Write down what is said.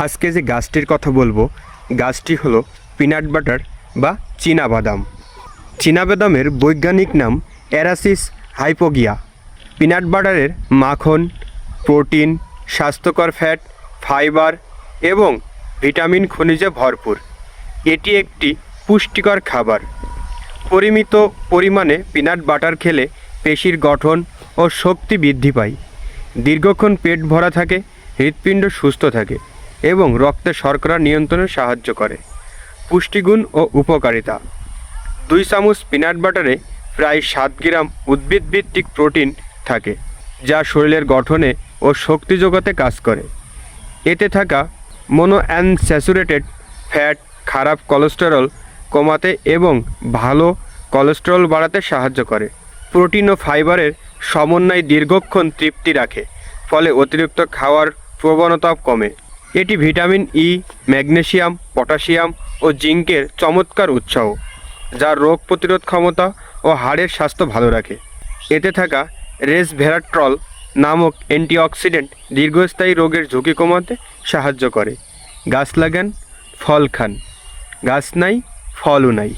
আজকে যে গাছটির কথা বলবো গাছটি হলো পিনাট বাটার বা চীনাবাদাম। চীনাবাদামের বৈজ্ঞানিক নাম অ্যারাসিস হাইপোগিয়া। পিনাট বাটারের মাখন, প্রোটিন, স্বাস্থ্যকর ফ্যাট, ফাইবার এবং ভিটামিন খনিজে ভরপুর। এটি একটি পুষ্টিকর খাবার। পরিমিত পরিমাণে পিনাট বাটার খেলে পেশির গঠন ও শক্তি বৃদ্ধি পায়, দীর্ঘক্ষণ পেট ভরা থাকে, হৃৎপিণ্ড সুস্থ থাকে এবং রক্তে শর্করা নিয়ন্ত্রণে সাহায্য করে। পুষ্টিগুণ ও উপকারিতা: 2 চামচ পিনাট বাটারে প্রায় 7 গ্রাম উদ্ভিদভিত্তিক প্রোটিন থাকে, যা শরীরের গঠনে ও শক্তি যোগাতে কাজ করে। এতে থাকা মনোআনস্যাচুরেটেড ফ্যাট খারাপ কোলেস্টেরল কমাতে এবং ভালো কোলেস্টেরল বাড়াতে সাহায্য করে। প্রোটিন ও ফাইবারের সমন্বয় দীর্ঘক্ষণ তৃপ্তি রাখে, ফলে অতিরিক্ত খাওয়ার প্রবণতা কমে। এটি ভিটামিন ই, ম্যাগনেসিয়াম, পটাশিয়াম ও জিঙ্কের চমৎকার উৎস, যা রোগ প্রতিরোধ ক্ষমতা ও হাড়ের স্বাস্থ্য ভালো রাখে। এতে থাকা রেসভেরাট্রল নামক অ্যান্টিঅক্সিডেন্ট দীর্ঘস্থায়ী রোগের ঝুঁকি কমাতে সাহায্য করে। গাছ লাগান, ফল খান। গাছ নাই, ফলও নাই।